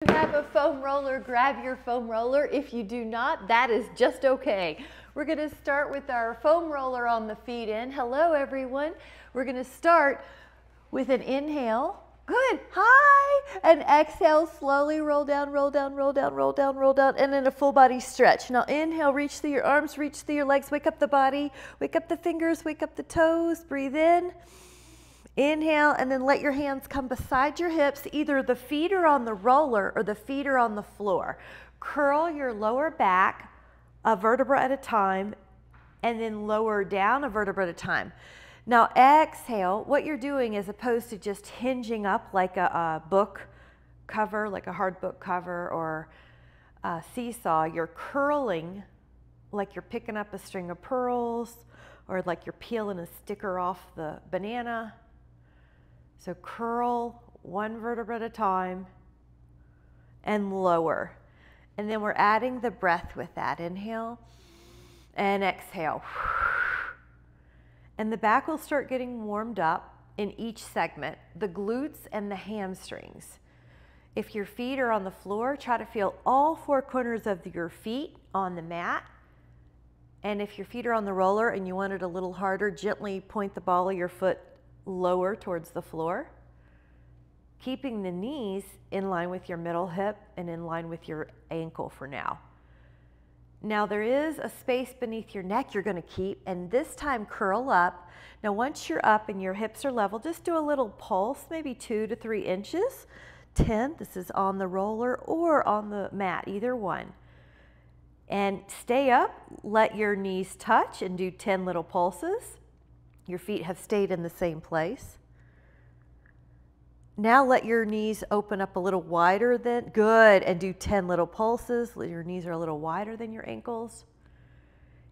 If you have a foam roller, grab your foam roller. If you do not, that is just okay. We're going to start with our foam roller on the feet in. Hello, everyone. We're going to start with an inhale. Good. Hi. And exhale, slowly roll down, roll down, roll down, roll down, roll down, and then a full body stretch. Now inhale, reach through your arms, reach through your legs, wake up the body, wake up the fingers, wake up the toes, breathe in. Inhale, and then let your hands come beside your hips. Either the feet are on the roller or the feet are on the floor. Curl your lower back a vertebra at a time, and then lower down a vertebra at a time. Now exhale, what you're doing as opposed to just hinging up like a book cover, like a hard book cover or a seesaw, you're curling like you're picking up a string of pearls or like you're peeling a sticker off the banana. So curl one vertebra at a time and lower. And then we're adding the breath with that. Inhale and exhale. And the back will start getting warmed up in each segment, the glutes and the hamstrings. If your feet are on the floor, try to feel all four corners of your feet on the mat. And if your feet are on the roller and you want it a little harder, gently point the ball of your foot lower towards the floor, keeping the knees in line with your middle hip and in line with your ankle for now. Now there is a space beneath your neck you're going to keep, and this time curl up. Now once you're up and your hips are level, just do a little pulse, maybe 2 to 3 inches. 10, this is on the roller or on the mat, either one. And stay up, let your knees touch and do 10 little pulses. Your feet have stayed in the same place. Now let your knees open up a little wider than, good, and do 10 little pulses. Your knees are a little wider than your ankles.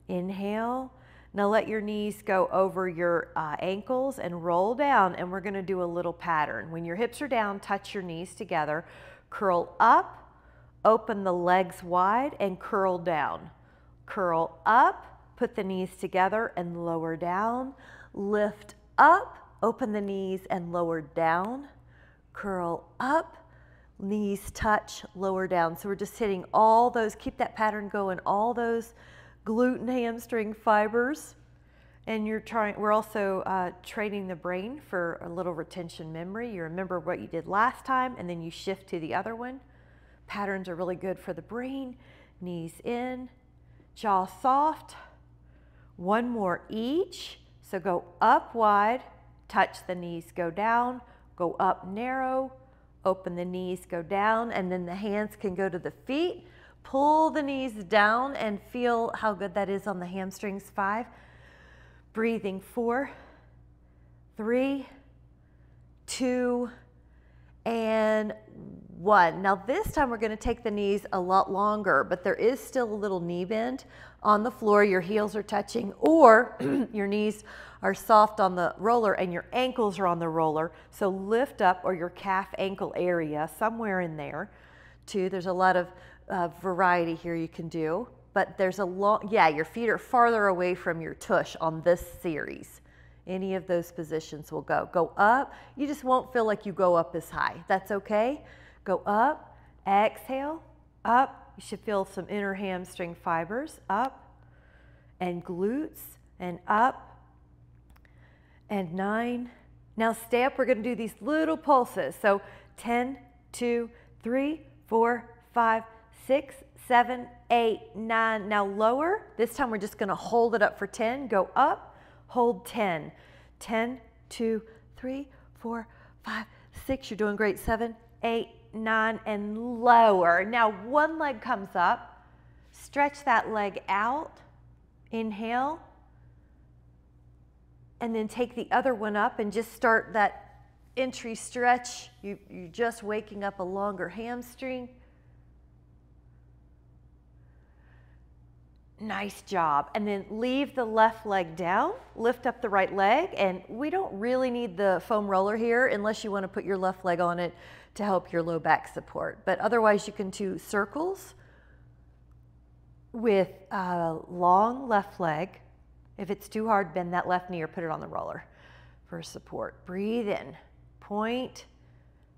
Inhale. Now let your knees go over your ankles and roll down, and we're gonna do a little pattern. When your hips are down, touch your knees together, curl up, open the legs wide, and curl down. Curl up, put the knees together and lower down. Lift up, open the knees and lower down. Curl up, knees touch, lower down. So we're just hitting all those, keep that pattern going, all those glute and hamstring fibers. And we're also training the brain for a little retention memory. You remember what you did last time and then you shift to the other one. Patterns are really good for the brain. Knees in, jaw soft. One more each. So go up wide, touch the knees, go down, go up narrow, open the knees, go down, and then the hands can go to the feet. Pull the knees down and feel how good that is on the hamstrings. 5. Breathing. 4, 3, 2, and 1. Now this time we're going to take the knees a lot longer, but there is still a little knee bend on the floor. Your heels are touching, or your knees are soft on the roller and your ankles are on the roller. So lift up, or your calf ankle area, somewhere in there too. There's a lot of variety here you can do, but there's a long, yeah, your feet are farther away from your tush on this series. Any of those positions will go. Go up. You just won't feel like you go up as high. That's okay. Go up, exhale, up. You should feel some inner hamstring fibers, up, and glutes, and up, and 9. Now stay up. We're going to do these little pulses. So 10, 2, 3, 4, 5, 6, 7, 8, 9. Now lower. This time we're just going to hold it up for 10. Go up, hold 10. 10, 2, 3, 4, 5, 6. You're doing great. 7, 8, 9, and lower. Now one leg comes up. Stretch that leg out. Inhale. And then take the other one up and just start that entry stretch. You're just waking up a longer hamstring. Nice job. And then leave the left leg down, lift up the right leg, and we don't really need the foam roller here unless you want to put your left leg on it to help your low back support. But otherwise you can do circles with a long left leg. If it's too hard, bend that left knee or put it on the roller for support. Breathe in, point,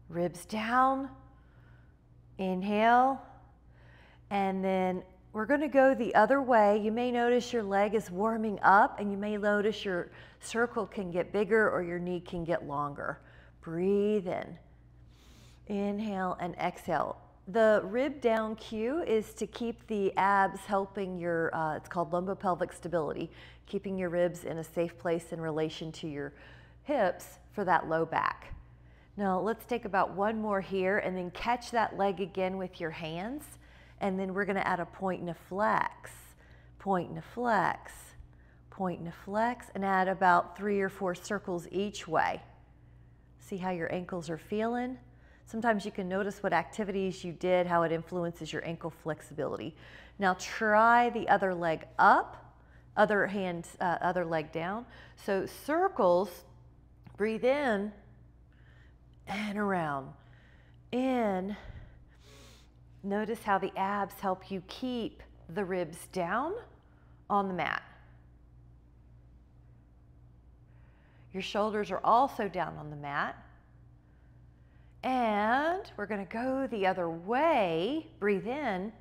ribs down, Inhale, and then we're going to go the other way. You may notice your leg is warming up, and you may notice your circle can get bigger or your knee can get longer. Breathe in. Inhale and exhale. The rib down cue is to keep the abs helping your, it's called lumbopelvic stability, keeping your ribs in a safe place in relation to your hips for that low back. Now let's take about one more here and then catch that leg again with your hands. And then we're gonna add a point and a flex, point and a flex, point and a flex, and add about 3 or 4 circles each way. See how your ankles are feeling? Sometimes you can notice what activities you did, how it influences your ankle flexibility. Now try the other leg up, other leg down. So circles, breathe in and around. In, notice how the abs help you keep the ribs down on the mat. Your shoulders are also down on the mat. And we're going to go the other way. Breathe in.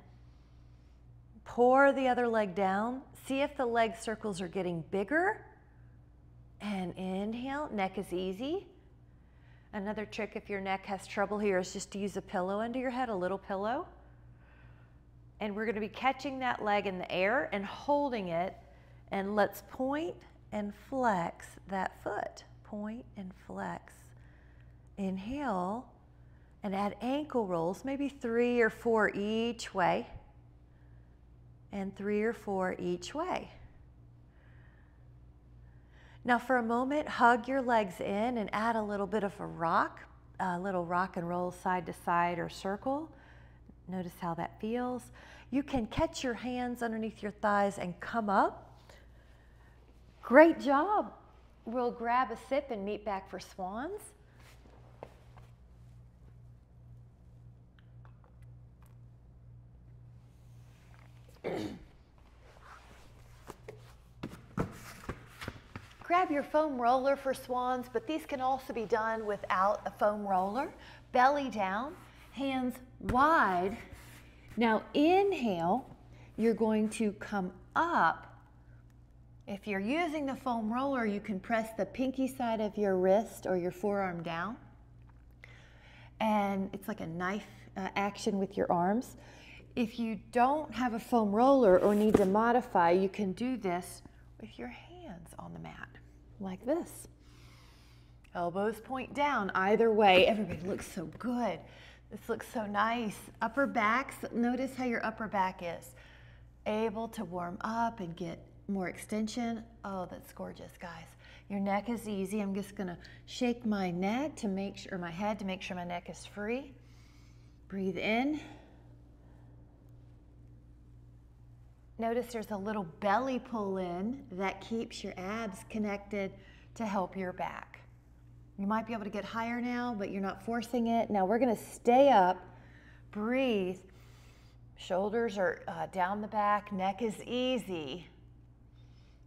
Pour the other leg down. See if the leg circles are getting bigger. And inhale. Neck is easy. Another trick if your neck has trouble here is just to use a pillow under your head, a little pillow. And we're going to be catching that leg in the air and holding it. And let's point and flex that foot. Point and flex. Inhale and add ankle rolls, maybe 3 or 4 each way, and 3 or 4 each way. Now for a moment, hug your legs in and add a little bit of a little rock and roll side to side or circle. Notice how that feels. You can catch your hands underneath your thighs and come up. Great job. We'll grab a sip and meet back for swans. Grab your foam roller for swans, but these can also be done without a foam roller. Belly down, hands wide. Now inhale, you're going to come up. If you're using the foam roller, you can press the pinky side of your wrist or your forearm down. And it's like a knife action with your arms. If you don't have a foam roller or need to modify, you can do this with your hands on the mat, like this. Elbows point down either way. Everybody looks so good. This looks so nice. Upper backs, notice how your upper back is. Able to warm up and get more extension. Oh, that's gorgeous, guys. Your neck is easy. I'm just gonna shake my neck to make sure, my head to make sure my neck is free. Breathe in. Notice there's a little belly pull in that keeps your abs connected to help your back. You might be able to get higher now, but you're not forcing it. Now we're gonna stay up, breathe. Shoulders are down the back, neck is easy.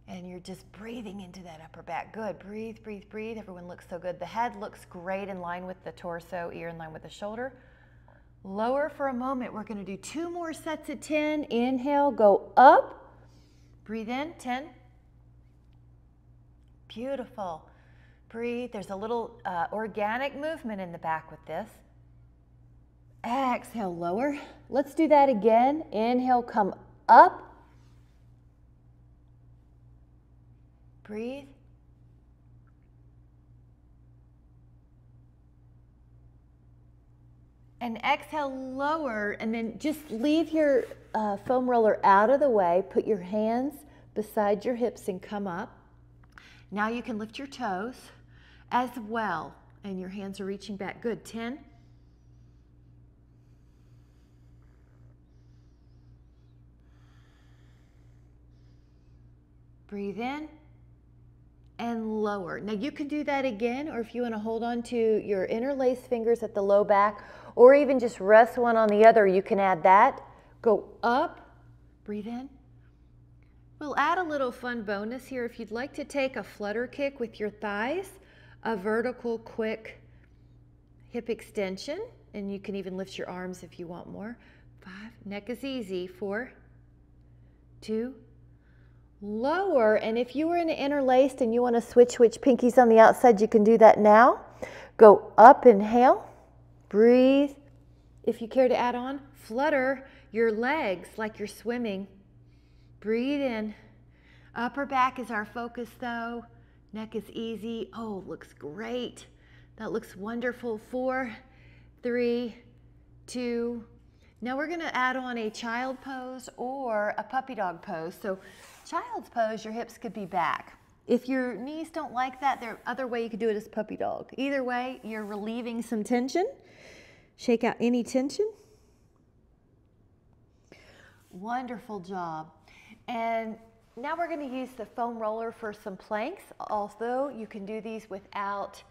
And you're just breathing into that upper back. Good, breathe, breathe, breathe. Everyone looks so good. The head looks great in line with the torso, ear in line with the shoulder. Lower for a moment. We're gonna do 2 more sets of 10. Inhale, go up. Breathe in, 10. Beautiful. Breathe. There's a little organic movement in the back with this. Exhale, lower. Let's do that again. Inhale, come up. Breathe. And exhale, lower, and then just leave your foam roller out of the way. Put your hands beside your hips and come up. Now you can lift your toes as well, and your hands are reaching back. Good, 10. Breathe in and lower. Now you can do that again, or if you want to hold on to your interlaced fingers at the low back, or even just rest one on the other, you can add that. Go up, breathe in. We'll add a little fun bonus here. If you'd like to take a flutter kick with your thighs, a vertical quick hip extension, and you can even lift your arms if you want more. 5, neck is easy. 4, 2, lower. And if you were in an interlaced and you want to switch pinkies on the outside, you can do that now. Go up, inhale, breathe. If you care to add on, flutter your legs like you're swimming. Breathe in. Upper back is our focus though. Neck is easy. Oh, looks great. That looks wonderful. 4, 3, 2. Now we're gonna add on a child pose or a puppy dog pose. So child's pose, your hips could be back. If your knees don't like that, the other way you could do it is puppy dog. Either way, you're relieving some tension. Shake out any tension. Wonderful job. And now we're going to use the foam roller for some planks. Although you can do these without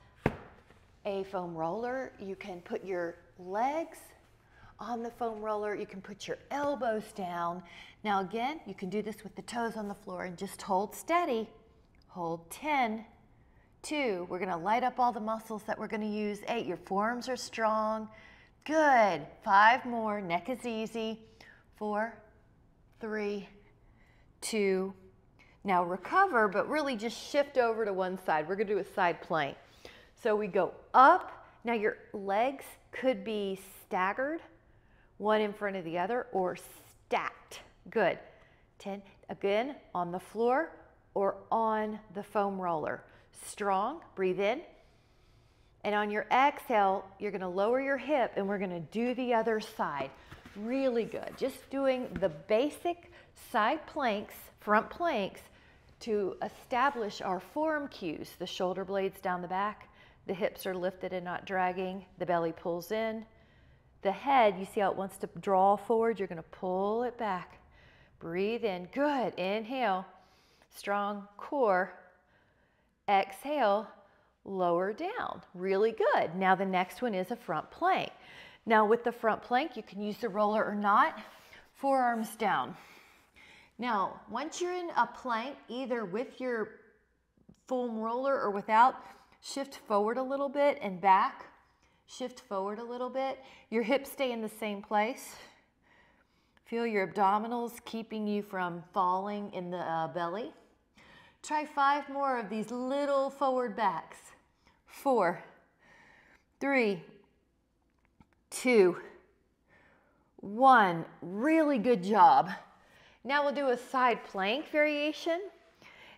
a foam roller. You can put your legs on the foam roller. You can put your elbows down. Now again, you can do this with the toes on the floor and just hold steady. Hold 10, 2. We're going to light up all the muscles that we're going to use. 8, your forearms are strong. Good. 5 more. Neck is easy. 4, 3, 2. Now recover, but really just shift over to one side. We're going to do a side plank. So we go up. Now your legs could be staggered, one in front of the other, or stacked. Good. 10. Again, on the floor or on the foam roller. Strong. Breathe in. And on your exhale, you're going to lower your hip and we're going to do the other side. Really good. Just doing the basic side planks, front planks, to establish our forearm cues. The shoulder blades down the back, the hips are lifted and not dragging, the belly pulls in. The head, you see how it wants to draw forward? You're going to pull it back. Breathe in. Good. Inhale. Strong core. Exhale. Lower down. Really good. Now the next one is a front plank. Now with the front plank, you can use the roller or not. Forearms down. Now, once you're in a plank, either with your foam roller or without, shift forward a little bit and back. Shift forward a little bit. Your hips stay in the same place. Feel your abdominals keeping you from falling in the belly. Try 5 more of these little forward backs. 4, 3, 2, 1. Really good job. Now we'll do a side plank variation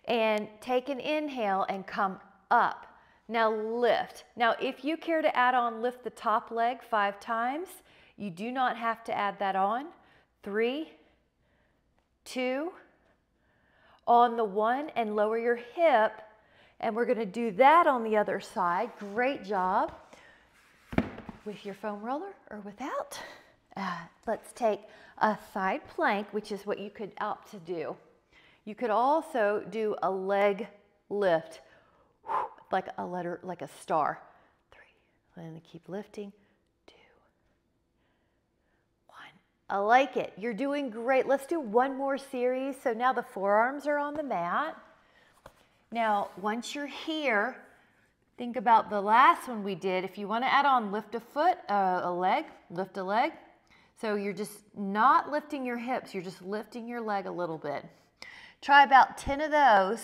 and take an inhale and come up. Now lift. Now if you care to add on, lift the top leg 5 times. You do not have to add that on. 3, 2, on the 1, and lower your hip. And we're going to do that on the other side. Great job. With your foam roller or without. Let's take a side plank, which is what you could opt to do. You could also do a leg lift, like a letter, like a star. 3, and keep lifting. 2, 1. I like it. You're doing great. Let's do one more series. So now the forearms are on the mat. Now, once you're here, think about the last one we did. If you want to add on, lift a foot, a leg, lift a leg. So you're just not lifting your hips, you're just lifting your leg a little bit. Try about 10 of those.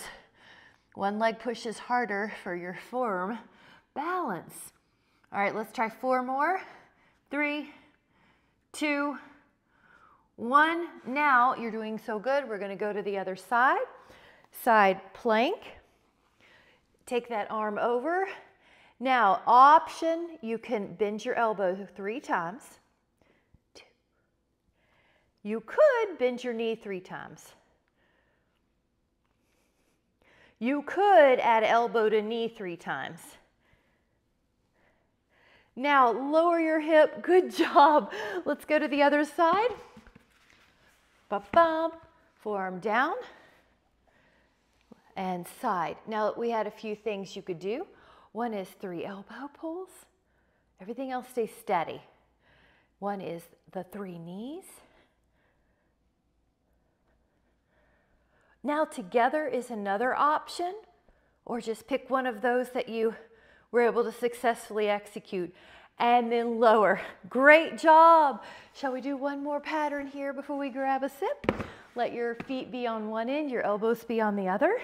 One leg pushes harder for your forearm balance. All right, let's try 4 more. 3, 2, 1. Now you're doing so good. We're going to go to the other side. Side plank. Take that arm over. Now, option, you can bend your elbow 3 times. 2. You could bend your knee 3 times. You could add elbow to knee 3 times. Now, lower your hip. Good job. Let's go to the other side. Ba-bum. Forearm down. And side. Now we had a few things you could do. One is 3 elbow pulls. Everything else stays steady. One is the 3 knees. Now together is another option, or just pick one of those that you were able to successfully execute. and then lower. Great job. Shall we do one more pattern here before we grab a sip? Let your feet be on one end, your elbows be on the other.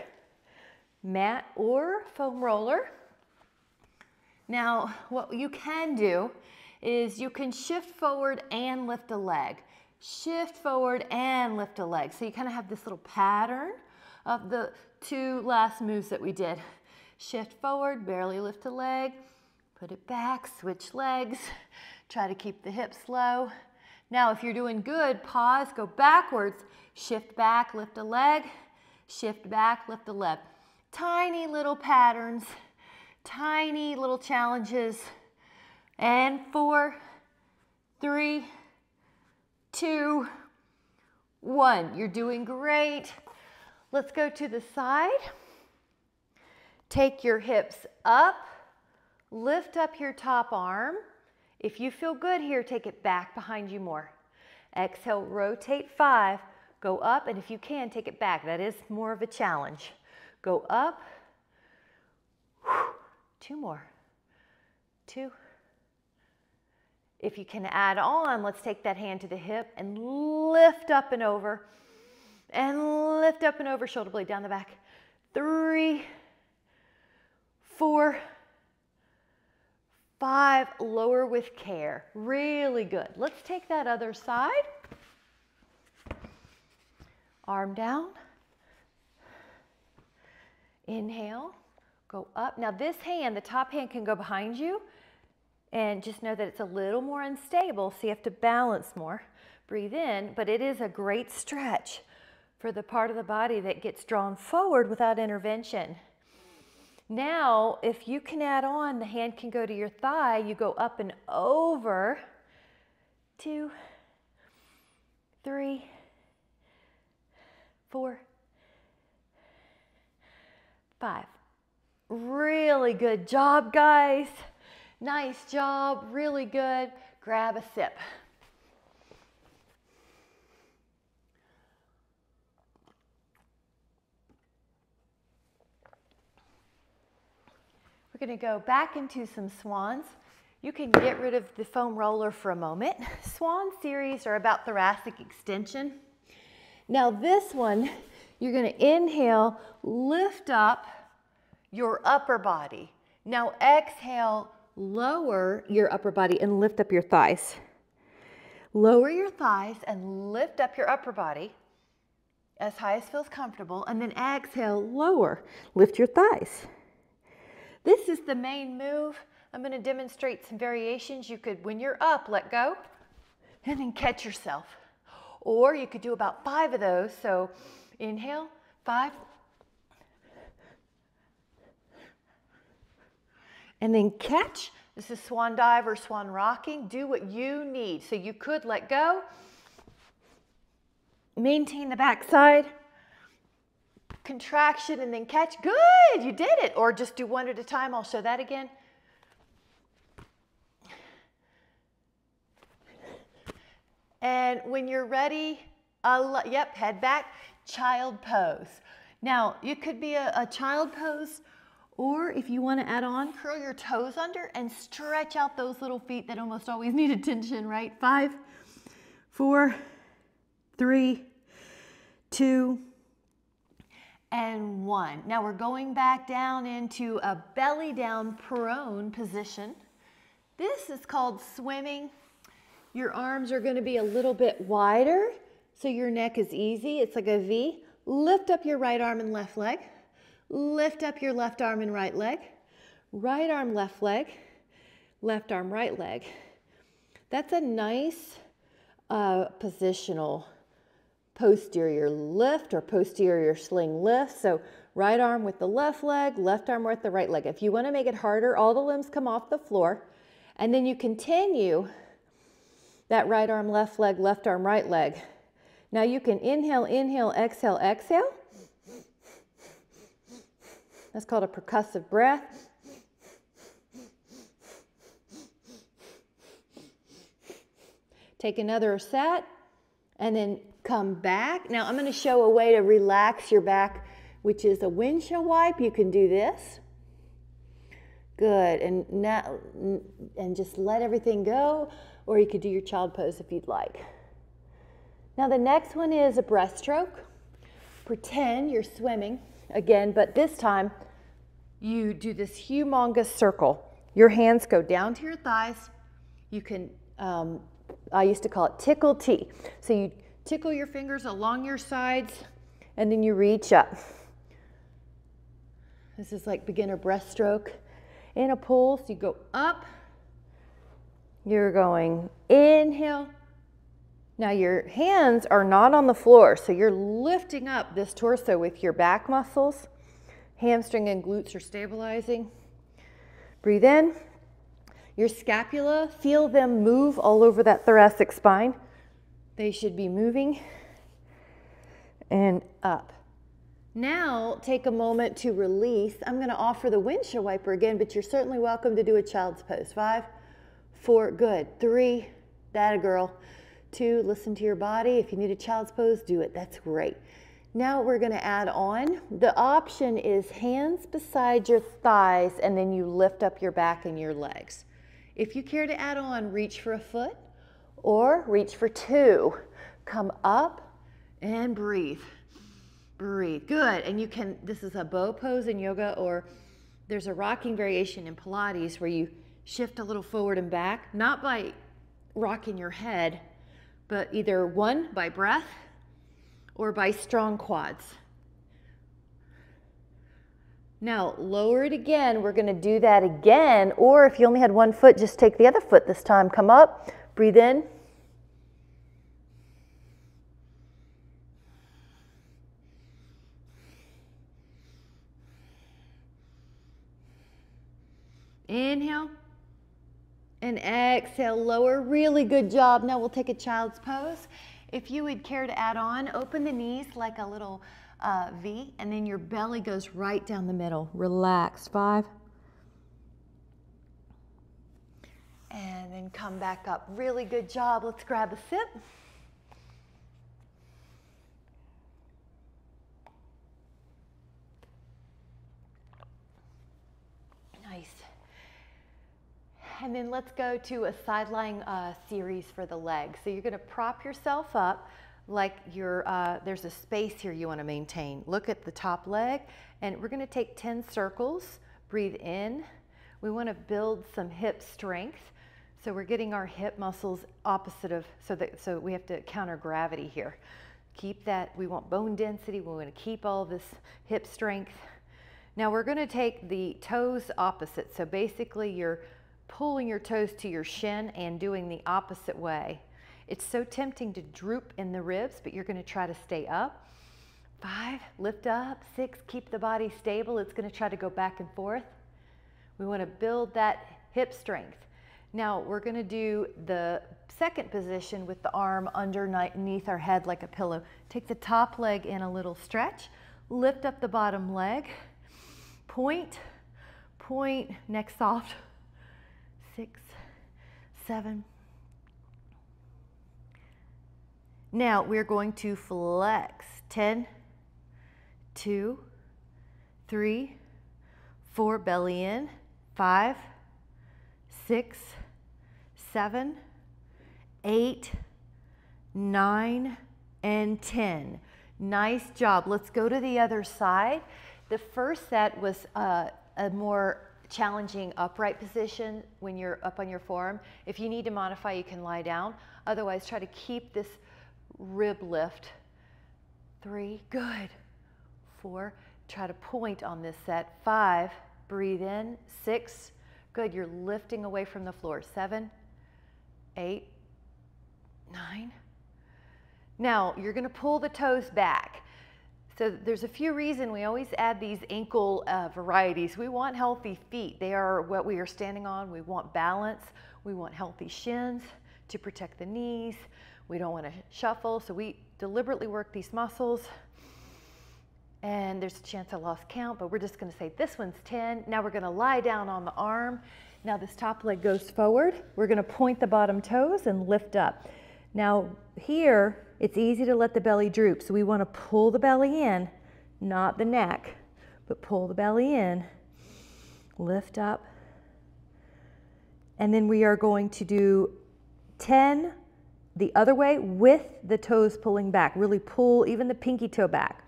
Mat or foam roller. Now, what you can do is you can shift forward and lift a leg. Shift forward and lift a leg. So you kind of have this little pattern of the two last moves that we did. Shift forward, barely lift a leg, put it back, switch legs, try to keep the hips low. Now, if you're doing good, pause, go backwards, shift back, lift a leg, shift back, lift a leg. Tiny little patterns, tiny little challenges. And 4, 3, 2, 1. You're doing great. Let's go to the side. Take your hips up, lift up your top arm. If you feel good here, take it back behind you more. Exhale, rotate 5, go up, and if you can, take it back. That is more of a challenge. Go up, 2 more, 2. If you can add on, let's take that hand to the hip and lift up and over, shoulder blade down the back. 3, 4, 5, lower with care. Really good. Let's take that other side. Arm down. Inhale, go up. Now this hand, the top hand can go behind you, and just know that it's a little more unstable, so you have to balance more. Breathe in, but it is a great stretch for the part of the body that gets drawn forward without intervention. Now, if you can add on, the hand can go to your thigh, you go up and over. 2, 3, 4, 5. Really good job, guys. Nice job, really good. Grab a sip. We're going to go back into some swans. You can get rid of the foam roller for a moment. Swan series are about thoracic extension. Now this one, you're going to inhale, lift up your upper body. Now exhale, lower your upper body and lift up your thighs. Lower your thighs and lift up your upper body as high as feels comfortable, and then exhale, lower, lift your thighs. This is the main move. I'm going to demonstrate some variations. You could, when you're up, let go and then catch yourself. Or you could do about 5 of those. So inhale, 5. And then catch. This is swan dive or swan rocking. Do what you need. So you could let go. Maintain the back side. Contraction and then catch. Good, you did it. Or just do 1 at a time. I'll show that again. And when you're ready, yep, head back, child pose. Now, it could be a child pose, or if you want to add on, curl your toes under and stretch out those little feet that almost always need attention, right? 5, 4, 3, 2, and 1. Now we're going back down into a belly down prone position. This is called swimming. Your arms are going to be a little bit wider, so your neck is easy. It's like a V. Lift up your right arm and left leg. Lift up your left arm and right leg. Right arm, left leg. Left arm, right leg. That's a nice positional posterior lift or posterior sling lift. So right arm with the left leg, left arm with the right leg. If you want to make it harder, all the limbs come off the floor. And then you continue that right arm, left leg, left arm, right leg. Now you can inhale, inhale, exhale, exhale. That's called a percussive breath. Take another set and then come back. Now I'm going to show a way to relax your back, which is a windshield wipe. You can do this. Good, and now, and just let everything go, or you could do your child pose if you'd like. Now the next one is a breaststroke. Pretend you're swimming again, but this time you do this humongous circle. Your hands go down to your thighs. You can, I used to call it tickle T. So you tickle your fingers along your sides, and then you reach up. This is like beginner breaststroke. In a pull, so you go up, you're going inhale. Now your hands are not on the floor, so you're lifting up this torso with your back muscles. Hamstring and glutes are stabilizing. Breathe in. Your scapula, feel them move all over that thoracic spine. They should be moving. And up. Now, take a moment to release. I'm going to offer the windshield wiper again, but you're certainly welcome to do a child's pose. 5, 4, good. 3, that a girl. 2, listen to your body. If you need a child's pose, do it. That's great. Now we're going to add on. The option is hands beside your thighs, and then you lift up your back and your legs. If you care to add on, reach for a foot or reach for 2. Come up and breathe. Breathe. Good. And you can, this is a bow pose in yoga, or there's a rocking variation in Pilates where you shift a little forward and back, not by rocking your head, but either one, by breath, or by strong quads. Now, lower it again. We're going to do that again, or if you only had one foot, just take the other foot this time. Come up, breathe in. Inhale and exhale, lower. Really good job. Now we'll take a child's pose. If you would care to add on, open the knees like a little V, and then your belly goes right down the middle. Relax. 5. And then come back up. Really good job. Let's grab a sip. Nice. And then let's go to a sideline series for the legs. So you're going to prop yourself up like you're, there's a space here you want to maintain. Look at the top leg, and we're going to take 10 circles. Breathe in. We want to build some hip strength. So we're getting our hip muscles opposite of, so we have to counter gravity here. Keep that, we want bone density. We want to keep all this hip strength. Now we're going to take the toes opposite. So basically you're pulling your toes to your shin and doing the opposite way. It's so tempting to droop in the ribs, but you're going to try to stay up. 5, lift up. 6, keep the body stable. It's going to try to go back and forth. We want to build that hip strength. Now we're going to do the second position with the arm underneath our head like a pillow. Take the top leg in a little stretch. Lift up the bottom leg. Point, point, neck soft. 6, 7. Now we're going to flex. 10, 2, 3, 4, belly in. 5, 6, 7, 8, 9, and 10. Nice job. Let's go to the other side. The first set was a more challenging upright position when you're up on your forearm. If you need to modify, you can lie down. Otherwise, try to keep this rib lift. 3, good. 4, try to point on this set. 5, breathe in. 6, good. You're lifting away from the floor. 7, 8, 9. Now, you're going to pull the toes back. So there's a few reasons we always add these ankle varieties. We want healthy feet. They are what we are standing on. We want balance. We want healthy shins to protect the knees. We don't want to shuffle, so we deliberately work these muscles. And there's a chance I lost count, but we're just going to say this one's 10. Now we're going to lie down on the arm. Now this top leg goes forward. We're going to point the bottom toes and lift up. Now here, it's easy to let the belly droop, so we want to pull the belly in, not the neck, but pull the belly in, lift up, And then we are going to do 10 the other way with the toes pulling back. Really pull even the pinky toe back.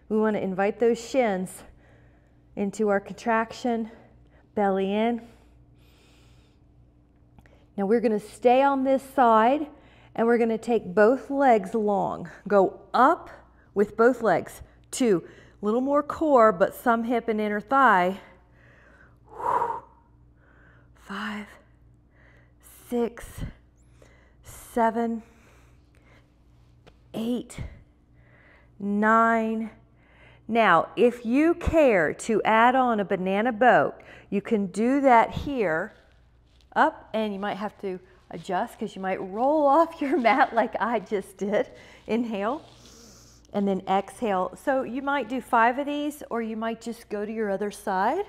We want to invite those shins into our contraction, belly in. Now we're going to stay on this side and we're going to take both legs long. Go up with both legs. 2, a little more core, but some hip and inner thigh. 5, 6, 7, 8, 9. Now, if you care to add on a banana boat, you can do that here, up, and you might have to adjust because you might roll off your mat like I just did. Inhale, and then exhale. So you might do 5 of these, or you might just go to your other side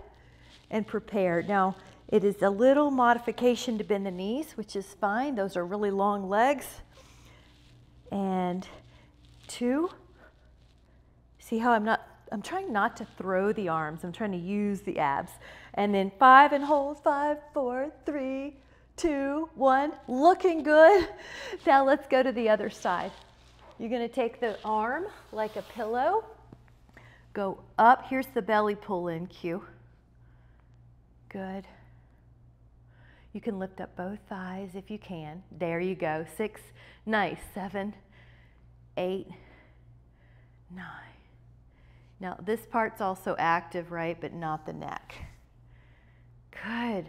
and prepare. Now, it is a little modification to bend the knees, which is fine. Those are really long legs. And 2. See how I'm trying not to throw the arms. I'm trying to use the abs. And then 5 and hold. 5, 4, 3, 2, 1. Looking good. Now let's go to the other side. You're going to take the arm like a pillow. Go up. Here's the belly pull in cue. Good. You can lift up both thighs if you can. There you go. 6. Nice. 7, 8, 9. Now this part's also active, right? But not the neck. Good.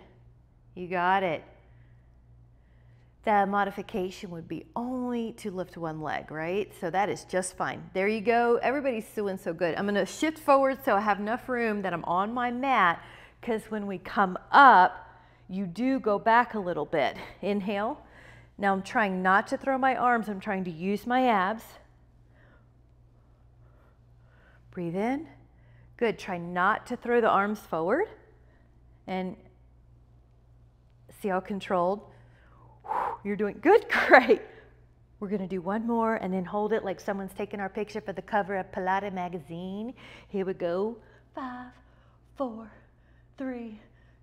You got it. That modification would be only to lift one leg, right? So that is just fine. There you go. Everybody's doing so good. I'm going to shift forward so I have enough room that I'm on my mat, because when we come up, you do go back a little bit. Inhale. Now I'm trying not to throw my arms. I'm trying to use my abs. Breathe in. Good. Try not to throw the arms forward. And see how controlled. You're doing good. Great. We're going to do one more and then hold it like someone's taking our picture for the cover of Pilates magazine. Here we go. 5, 4, 3,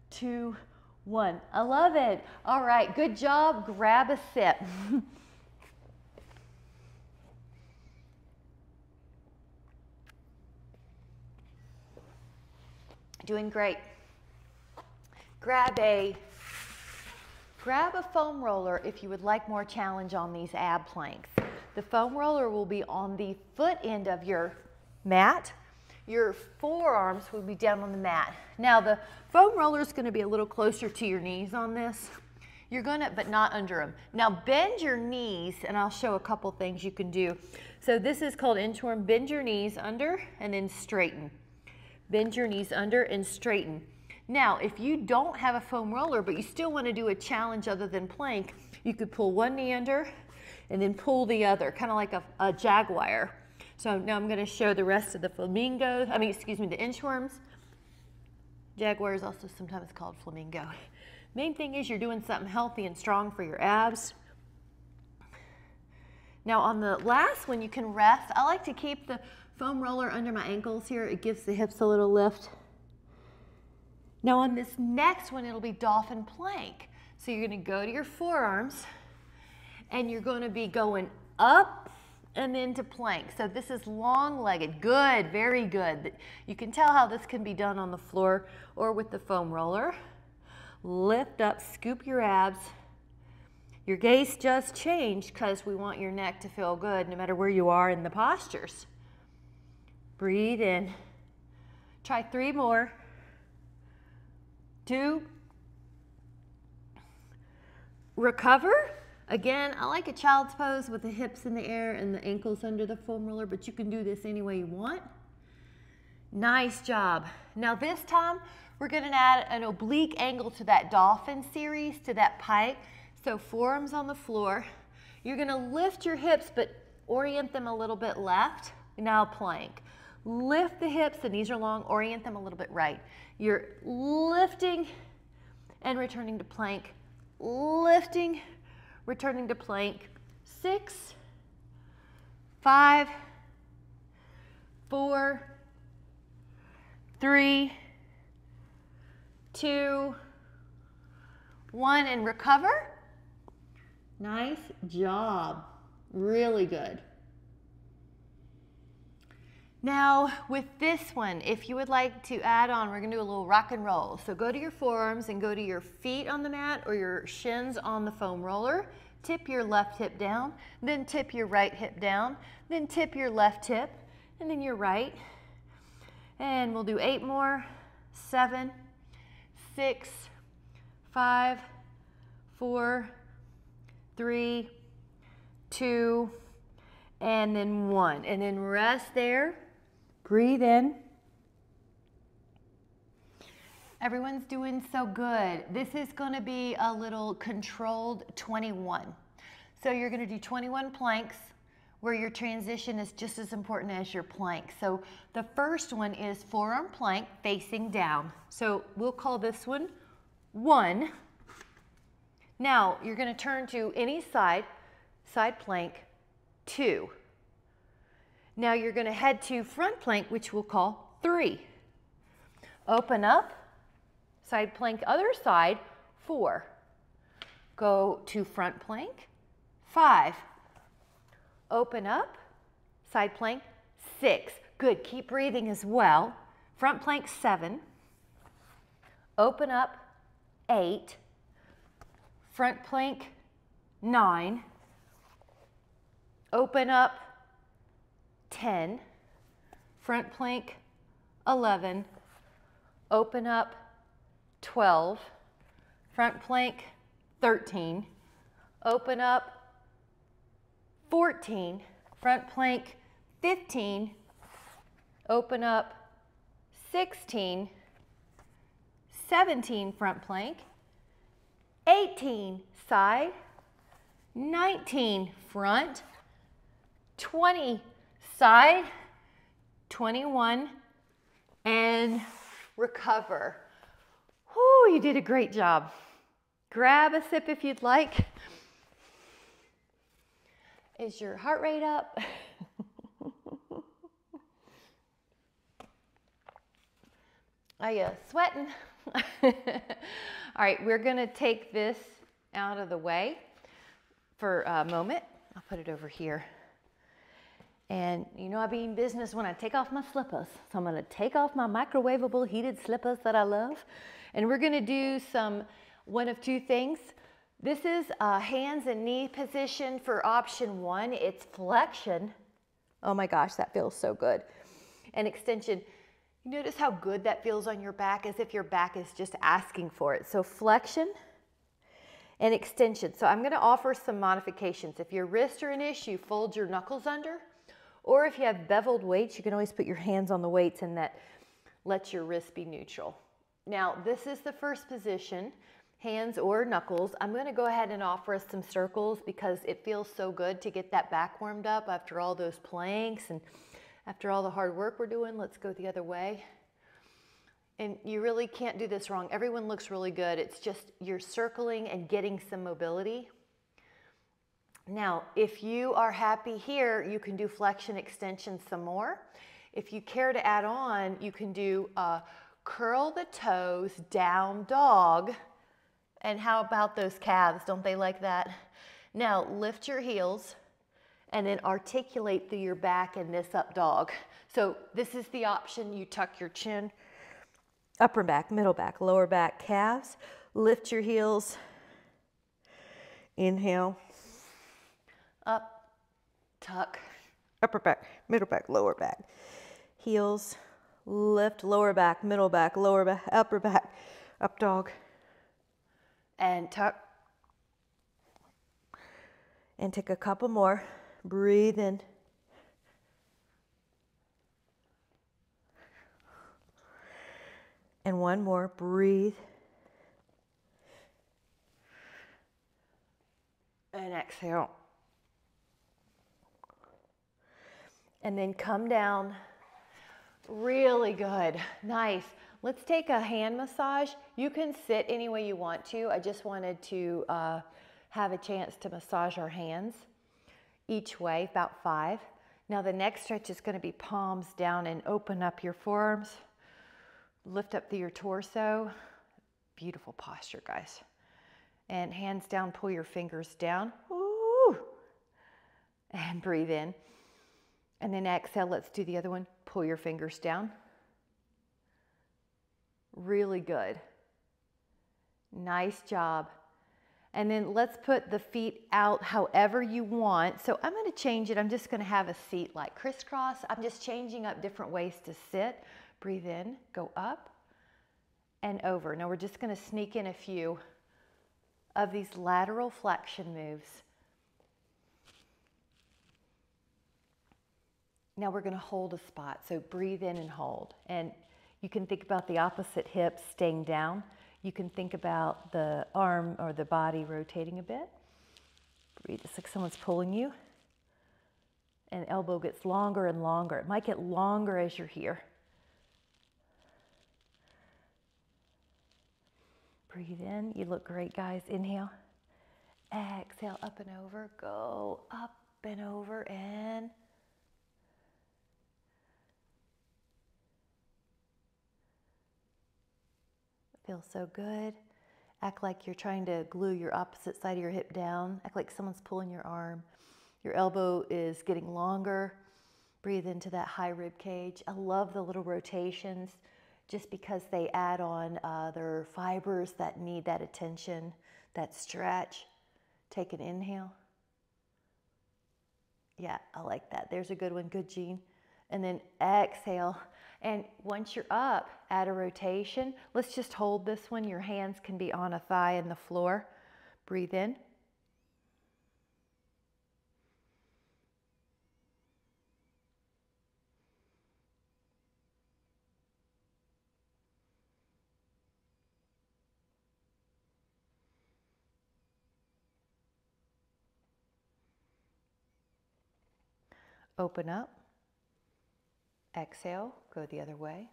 2, 1. I love it. All right. Good job. Grab a sip. Doing great. Grab a foam roller if you would like more challenge on these ab planks. The foam roller will be on the foot end of your mat. Your forearms will be down on the mat. Now the foam roller is going to be a little closer to your knees on this. You're going to, but not under them. Now bend your knees, and I'll show a couple things you can do. So this is called inchworm. Bend your knees under and then straighten. Bend your knees under and straighten. Now, if you don't have a foam roller, but you still want to do a challenge other than plank, you could pull one knee under and then pull the other, kind of like a jaguar. So now I'm going to show the rest of the flamingos, the inchworms. Jaguar is also sometimes called flamingo. Main thing is you're doing something healthy and strong for your abs. Now on the last one, you can rest. I like to keep the foam roller under my ankles here. It gives the hips a little lift. Now on this next one, it'll be dolphin plank. So you're going to go to your forearms and you're going to be going up and into plank. So this is long-legged. Good, very good. You can tell how this can be done on the floor or with the foam roller. Lift up, scoop your abs. Your gaze just changed because we want your neck to feel good no matter where you are in the postures. Breathe in. Try 3 more. 2. Recover. Again, I like a child's pose with the hips in the air and the ankles under the foam roller, but you can do this any way you want. Nice job. Now this time, we're going to add an oblique angle to that dolphin series, to that pike. So forearms on the floor. You're going to lift your hips, but orient them a little bit left. Now plank. Lift the hips, the knees are long, orient them a little bit right. You're lifting and returning to plank. Lifting, returning to plank. 6, 5, 4, 3, 2, 1, and recover. Nice job. Really good. Now with this one, if you would like to add on, we're gonna do a little rock and roll. So go to your forearms and go to your feet on the mat or your shins on the foam roller. Tip your left hip down, then tip your right hip down, then tip your left hip, and then your right. And we'll do 8 more. 7, 6, 5, 4, 3, 2, and then 1. And then rest there. Breathe in. Everyone's doing so good. This is going to be a little controlled 21. So you're going to do 21 planks where your transition is just as important as your plank. So the first one is forearm plank facing down. So we'll call this one 1. Now you're going to turn to any side plank 2. Now you're going to head to front plank, which we'll call 3. Open up, side plank other side, 4. Go to front plank, 5. Open up, side plank, 6. Good, keep breathing as well. Front plank, 7. Open up, 8. Front plank, 9. Open up, 10, front plank, 11, open up, 12, front plank, 13, open up, 14, front plank, 15, open up, 16, 17, front plank, 18, side, 19, front, 20, side, 21, and recover. Whoo, you did a great job. Grab a sip if you'd like. Is your heart rate up? Are you sweating? All right, we're gonna take this out of the way for a moment. I'll put it over here. And you know I be in business when I take off my slippers. So I'm gonna take off my microwavable heated slippers that I love. And we're gonna do one of 2 things. This is a hands and knee position for option 1. It's flexion. Oh my gosh, that feels so good. And extension. You notice how good that feels on your back, as if your back is just asking for it. So flexion and extension. So I'm gonna offer some modifications. If your wrists are an issue, fold your knuckles under. Or if you have beveled weights, you can always put your hands on the weights and that lets your wrist be neutral. Now, this is the first position, hands or knuckles. I'm going to go ahead and offer us some circles because it feels so good to get that back warmed up after all those planks and after all the hard work we're doing. Let's go the other way. And you really can't do this wrong. Everyone looks really good. It's just you're circling and getting some mobility. Now, if you are happy here, you can do flexion extension some more. If you care to add on, you can do curl the toes, down dog. And how about those calves? Don't they like that? Now, lift your heels and then articulate through your back in this up dog. So this is the option. You tuck your chin, upper back, middle back, lower back, calves. Lift your heels. Inhale. Up, tuck, upper back, middle back, lower back. Heels, lift, lower back, middle back, lower back, upper back, up dog. And tuck. And take a couple more. Breathe in. And one more. Breathe. And exhale. And then come down. Really good. Nice. Let's take a hand massage. You can sit any way you want to. I just wanted to have a chance to massage our hands each way, about 5. Now the next stretch is going to be palms down and open up your forearms. Lift up through your torso. Beautiful posture, guys. And hands down, pull your fingers down. Ooh. And breathe in. And then exhale, let's do the other one. Pull your fingers down. Really good. Nice job. And then let's put the feet out however you want. So I'm going to change it. I'm just going to have a seat like crisscross. I'm just changing up different ways to sit. Breathe in, go up and over. Now we're just going to sneak in a few of these lateral flexion moves. Now we're going to hold a spot. So breathe in and hold. And you can think about the opposite hip staying down. You can think about the arm or the body rotating a bit. Breathe. It's like someone's pulling you. And elbow gets longer and longer. It might get longer as you're here. Breathe in. You look great, guys. Inhale. Exhale, up and over. Go up and over and feels so good. Act like you're trying to glue your opposite side of your hip down. Act like someone's pulling your arm. Your elbow is getting longer. Breathe into that high rib cage. I love the little rotations just because they add on other fibers that need that attention, that stretch. Take an inhale. Yeah, I like that. There's a good one. Good, Jean. And then exhale. And once you're up, add a rotation. Let's just hold this one. Your hands can be on a thigh and the floor. Breathe in. Open up. Exhale, go the other way.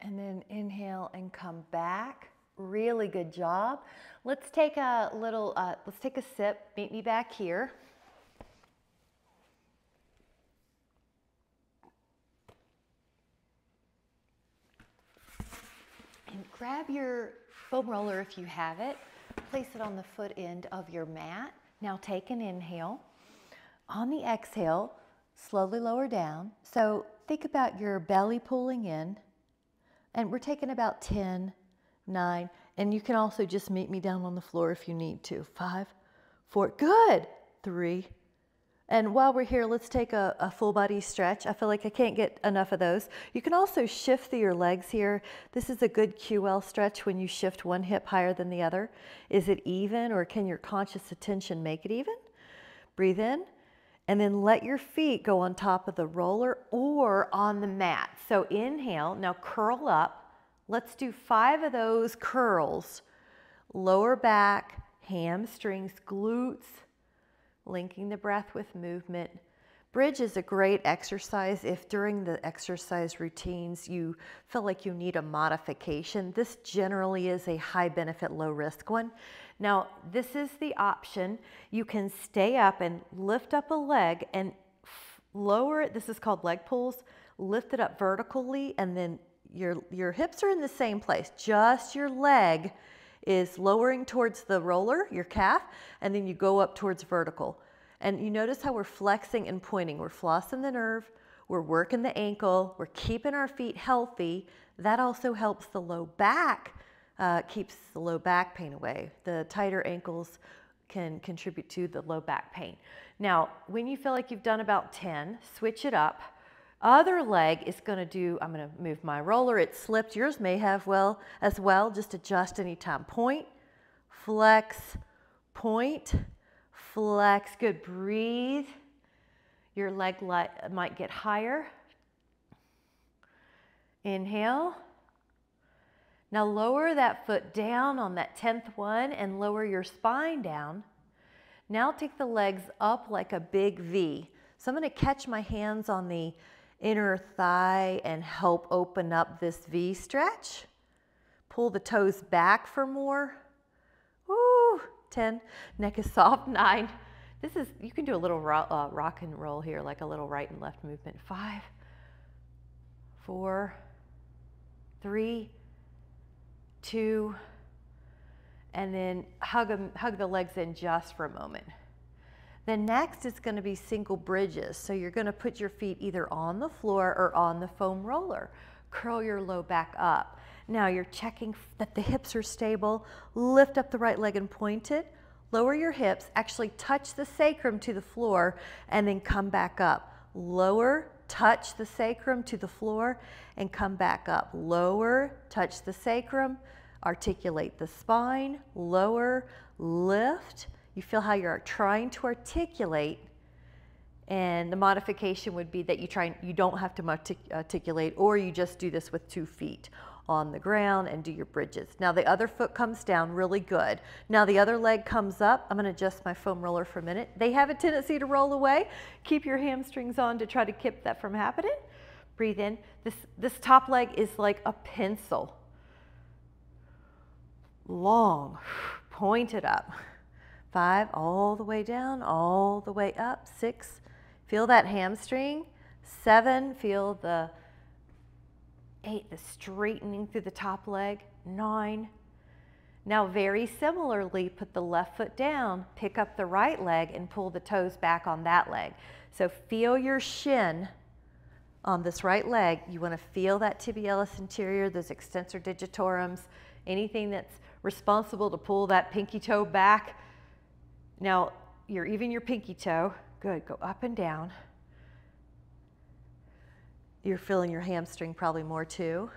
And then inhale and come back. Really good job. Let's take a little, let's take a sip. Meet me back here. And grab your foam roller if you have it. Place it on the foot end of your mat. Now take an inhale. On the exhale, slowly lower down. So think about your belly pulling in. And we're taking about 10, 9, and you can also just meet me down on the floor if you need to. 5, 4, good. 3. And while we're here, let's take a full body stretch. I feel like I can't get enough of those. You can also shift your legs here. This is a good QL stretch when you shift one hip higher than the other. Is it even, or can your conscious attention make it even? Breathe in. And then let your feet go on top of the roller or on the mat. So inhale, now curl up. Let's do 5 of those curls. Lower back, hamstrings, glutes, linking the breath with movement. Bridge is a great exercise if during the exercise routines you feel like you need a modification. This generally is a high benefit, low risk one. Now, this is the option. You can stay up and lift up a leg and lower it. This is called leg pulls. Lift it up vertically, and then your hips are in the same place. Just your leg is lowering towards the roller, your calf, and then you go up towards vertical. And you notice how we're flexing and pointing. We're flossing the nerve, we're working the ankle, we're keeping our feet healthy. That also helps the low back, keeps the low back pain away. The tighter ankles can contribute to the low back pain. Now, when you feel like you've done about 10, switch it up. Other leg is going to do, I'm going to move my roller. It slipped. Yours may have as well. Just adjust anytime. Point, flex, point, flex. Good. Breathe. Your leg might get higher. Inhale. Now lower that foot down on that 10th one and lower your spine down. Now take the legs up like a big V. So I'm going to catch my hands on the inner thigh and help open up this V stretch. Pull the toes back for more. Woo! 10. Neck is soft. 9. This is, you can do a little rock and roll here, like a little right and left movement. 5, 4, 3, 2, and then hug the legs in just for a moment. Then next it's going to be single bridges. So you're going to put your feet either on the floor or on the foam roller. Curl your low back up. Now you're checking that the hips are stable. Lift up the right leg and point it. Lower your hips, actually touch the sacrum to the floor, and then come back up. Lower, touch the sacrum to the floor, and come back up. Lower, touch the sacrum, articulate the spine, lower, lift. You feel how you're trying to articulate, and the modification would be that you don't have to articulate, or you just do this with 2 feet on the ground and do your bridges. Now the other foot comes down really good. Now the other leg comes up. I'm going to adjust my foam roller for a minute. They have a tendency to roll away. Keep your hamstrings on to try to keep that from happening. Breathe in. This top leg is like a pencil. Long. Point it up. 5, all the way down, all the way up. 6, feel that hamstring. 7, feel the 8, the straightening through the top leg. 9. Now very similarly, put the left foot down, pick up the right leg and pull the toes back on that leg. So feel your shin on this right leg. You want to feel that tibialis anterior, those extensor digitorums, anything that's responsible to pull that pinky toe back. Now, even your pinky toe, good, go up and down. You're feeling your hamstring probably more too.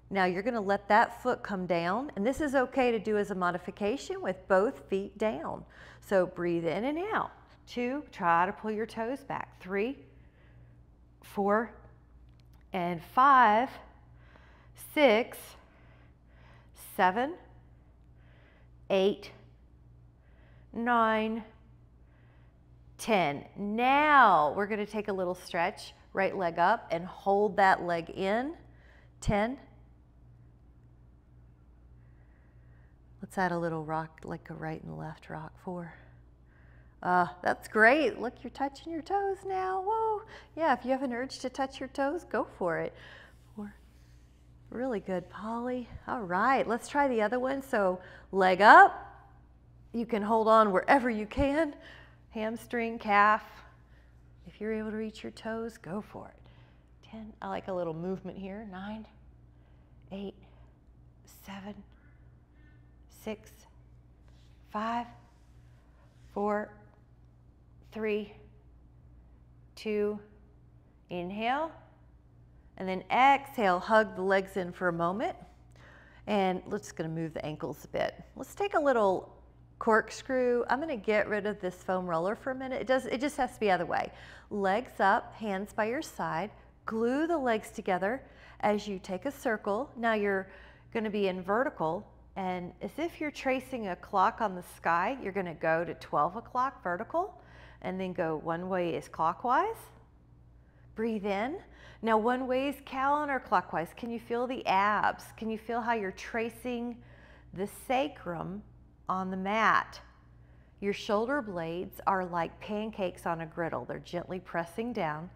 Now you're going to let that foot come down, and this is okay to do as a modification with both feet down. So breathe in and out. 2, try to pull your toes back. 3, 4, and 5, 6, 7, 8, 9, 10. Now we're going to take a little stretch, right leg up, and hold that leg in. 10. Let's add a little rock, like a right and left rock. 4. That's great. Look, you're touching your toes now. Whoa. Yeah, if you have an urge to touch your toes, go for it. 4. Really good, Polly. All right, let's try the other one. So leg up. You can hold on wherever you can. Hamstring, calf. If you're able to reach your toes, go for it. 10. I like a little movement here. 9, 8, 7, 6, 5, 4, 3, 2. Inhale. And then exhale, hug the legs in for a moment. And we're just going to move the ankles a bit. Let's take a little corkscrew. I'm going to get rid of this foam roller for a minute. It just has to be the other way. Legs up, hands by your side. Glue the legs together as you take a circle. Now you're going to be in vertical, and as if you're tracing a clock on the sky, you're going to go to 12 o'clock vertical and then go one way is clockwise. Breathe in. Now one way is counterclockwise. Can you feel the abs? Can you feel how you're tracing the sacrum on the mat? Your shoulder blades are like pancakes on a griddle. They're gently pressing down.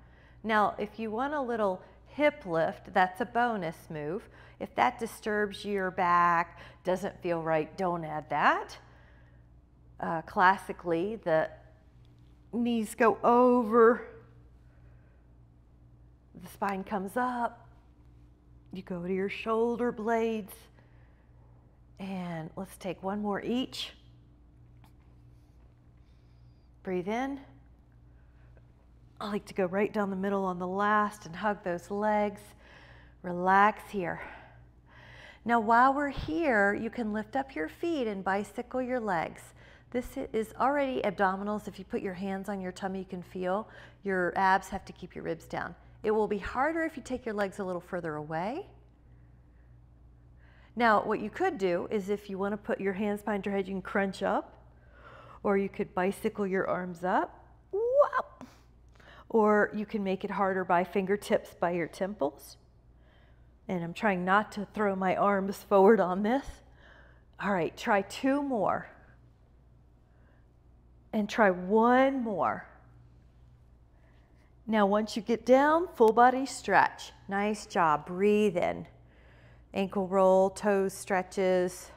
Now, if you want a little hip lift, that's a bonus move. If that disturbs your back, doesn't feel right, don't add that. Classically, the knees go over, the spine comes up, you go to your shoulder blades, and let's take one more each. Breathe in. I like to go right down the middle on the last and hug those legs. Relax here. Now while we're here, you can lift up your feet and bicycle your legs. This is already abdominals. If you put your hands on your tummy, you can feel your abs have to keep your ribs down. It will be harder if you take your legs a little further away. Now, what you could do is if you want to put your hands behind your head, you can crunch up, or you could bicycle your arms up. Wow. Or you can make it harder by fingertips by your temples. And I'm trying not to throw my arms forward on this. All right, try 2 more. And try 1 more. Now, once you get down, full body stretch. Nice job. Breathe in. Ankle roll, toes stretches.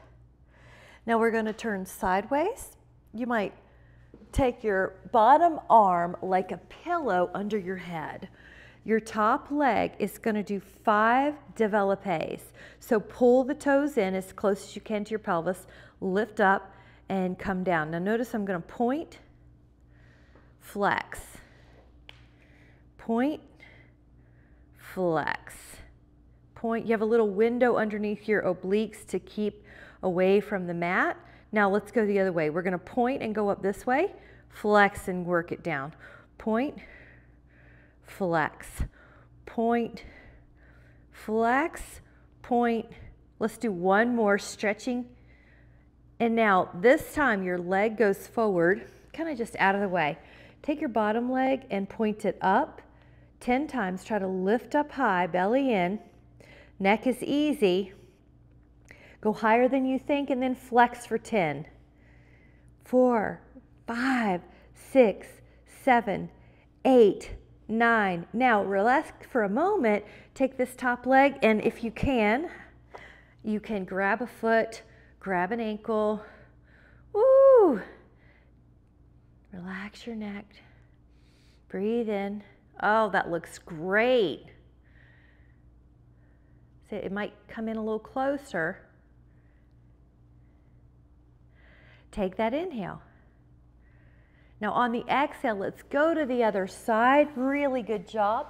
Now we're going to turn sideways. You might take your bottom arm like a pillow under your head. Your top leg is going to do 5 développés. So pull the toes in as close as you can to your pelvis, lift up, and come down. Now notice I'm going to point, flex, point, flex, point. You have a little window underneath your obliques to keep away from the mat. Now let's go the other way. We're going to point and go up this way, flex and work it down. Point, flex, point, flex, point. Let's do 1 more stretching. And now this time your leg goes forward, kind of just out of the way. Take your bottom leg and point it up 10 times. Try to lift up high, belly in. Neck is easy. Go higher than you think and then flex for 10. 4, 5, 6, 7, 8, 9. Now relax for a moment. Take this top leg and if you can grab a foot, grab an ankle. Woo! Relax your neck. Breathe in. Oh, that looks great. So it might come in a little closer. Take that inhale. Now on the exhale, let's go to the other side. Really good job.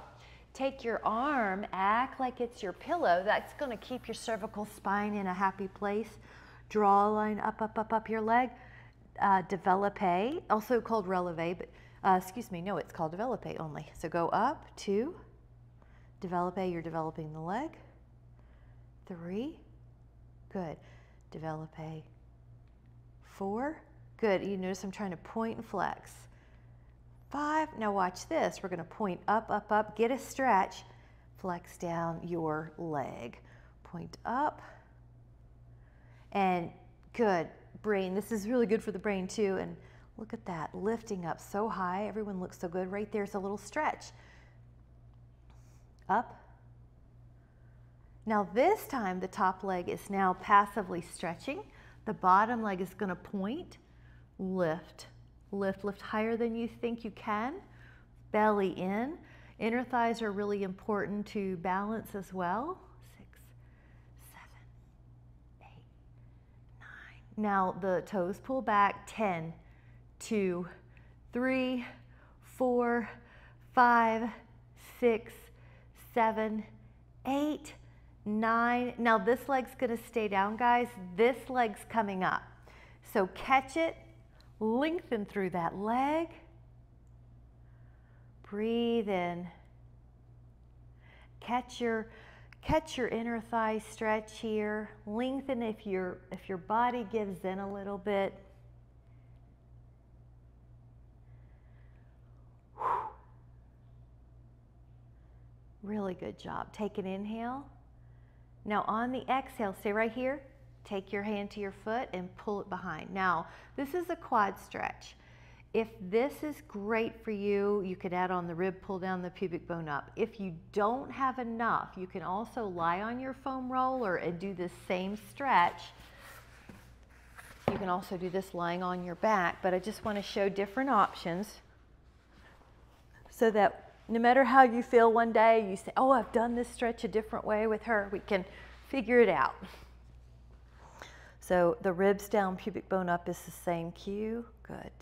Take your arm, act like it's your pillow. That's going to keep your cervical spine in a happy place. Draw a line up, up, up, up your leg. Développé, also called relevé, but excuse me, no, it's called développé only. So go up, 2, développé, you're developing the leg. 3, good, développé. 4, good. You notice I'm trying to point and flex. 5, now watch this. We're going to point up, up, up, get a stretch, flex down your leg. Point up, and good. Brain, this is really good for the brain too, and look at that, lifting up so high. Everyone looks so good. Right there's a little stretch. Up. Now this time the top leg is now passively stretching. The bottom leg is going to point, lift, lift, lift higher than you think you can, belly in. Inner thighs are really important to balance as well. 6, 7, 8, 9. Now the toes pull back, 10, 2, 3, 4, 5, 6, 7, 8, 9. Now this leg's going to stay down, guys. This leg's coming up. So catch it, lengthen through that leg. Breathe in. Catch your inner thigh stretch here. Lengthen if your body gives in a little bit. Whew. Really good job. Take an inhale. Now on the exhale, stay right here. Take your hand to your foot and pull it behind. Now, this is a quad stretch. If this is great for you, you could add on the rib, pull down the pubic bone up. If you don't have enough, you can also lie on your foam roller and do this same stretch. You can also do this lying on your back, but I just want to show different options so that no matter how you feel one day, you say, oh, I've done this stretch a different way with her. We can figure it out. So the ribs down, pubic bone up is the same cue. Good.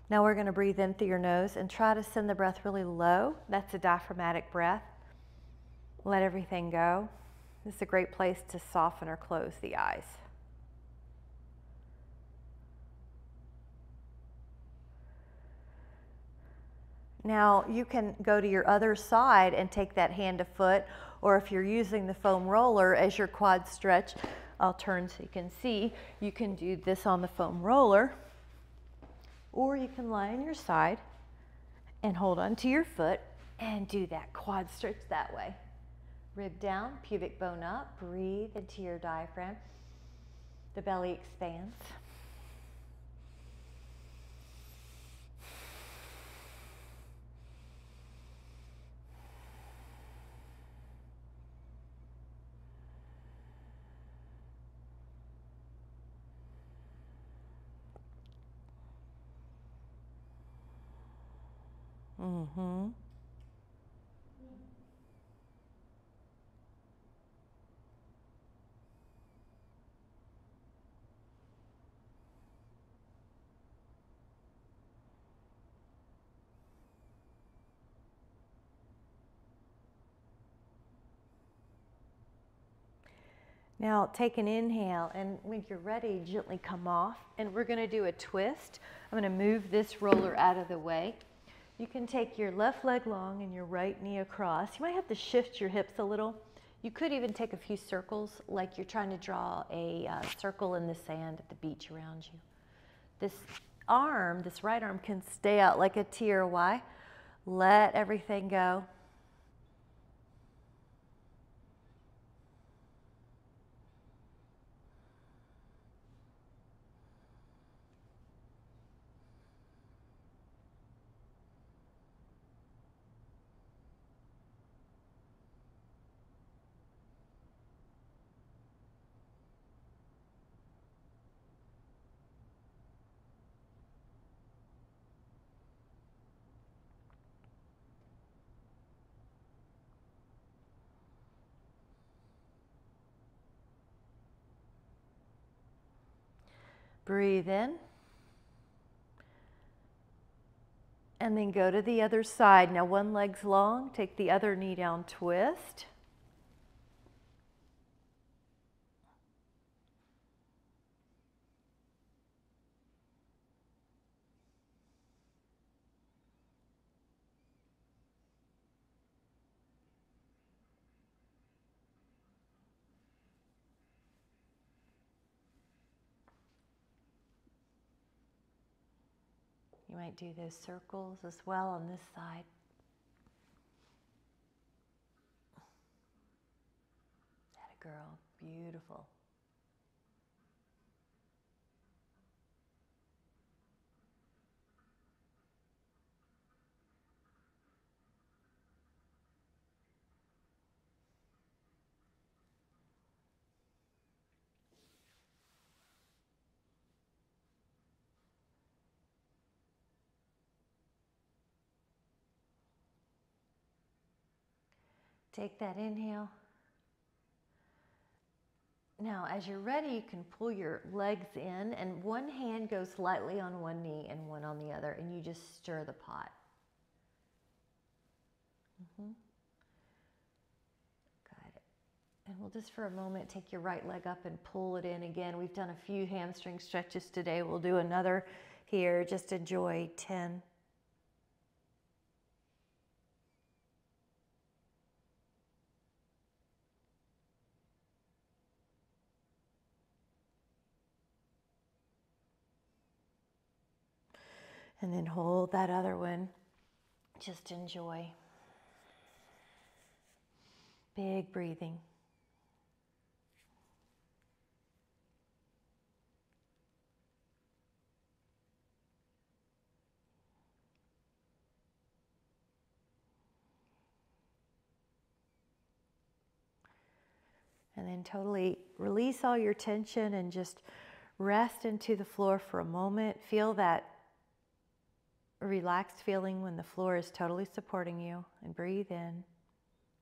Now we're going to breathe in through your nose and try to send the breath really low. That's a diaphragmatic breath. Let everything go. This is a great place to soften or close the eyes. Now you can go to your other side and take that hand to foot, or if you're using the foam roller as your quad stretch, I'll turn so you can see, you can do this on the foam roller. Or you can lie on your side and hold onto your foot and do that quad stretch that way. Rib down, pubic bone up, breathe into your diaphragm. The belly expands. Mm-hmm. Now take an inhale, and when you're ready, gently come off, and we're going to do a twist. I'm going to move this roller out of the way. You can take your left leg long and your right knee across. You might have to shift your hips a little. You could even take a few circles, like you're trying to draw a circle in the sand at the beach around you. This arm, this right arm, can stay out like a T or a Y. Let everything go. Breathe in. And then go to the other side. Now one leg's long, take the other knee down, twist. You might do those circles as well on this side. That girl, beautiful. Take that inhale. Now, as you're ready, you can pull your legs in, and one hand goes lightly on one knee and one on the other, and you just stir the pot. Good. And we'll just for a moment take your right leg up and pull it in again. We've done a few hamstring stretches today. We'll do another here. Just enjoy 10. And then hold that other one. Just enjoy. Big breathing. And then totally release all your tension and just rest into the floor for a moment. Feel that relaxed feeling when the floor is totally supporting you, and breathe in.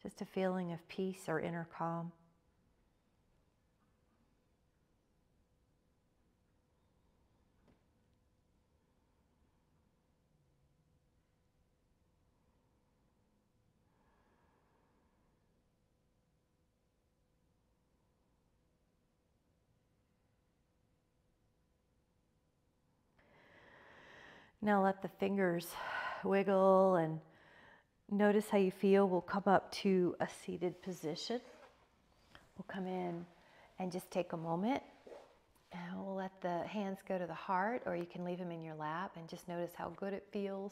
Just a feeling of peace or inner calm. Now let the fingers wiggle and notice how you feel. We'll come up to a seated position. We'll come in and just take a moment, and we'll let the hands go to the heart, or you can leave them in your lap, and just notice how good it feels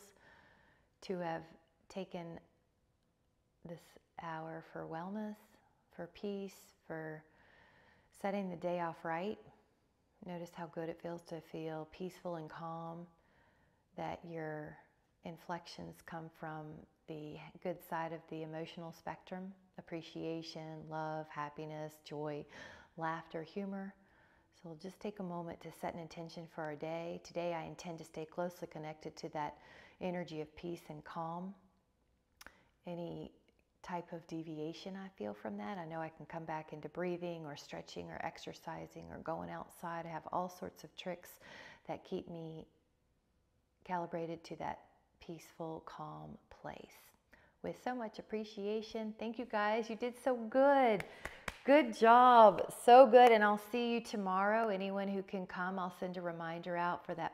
to have taken this hour for wellness, for peace, for setting the day off right. Notice how good it feels to feel peaceful and calm, that your inflections come from the good side of the emotional spectrum: appreciation, love, happiness, joy, laughter, humor. So we'll just take a moment to set an intention for our day. Today I intend to stay closely connected to that energy of peace and calm. Any type of deviation I feel from that, I know I can come back into breathing or stretching or exercising or going outside. I have all sorts of tricks that keep me calibrated to that peaceful, calm place. With so much appreciation. Thank you guys. You did so good. Good job. So good. And I'll see you tomorrow. Anyone who can come, I'll send a reminder out for that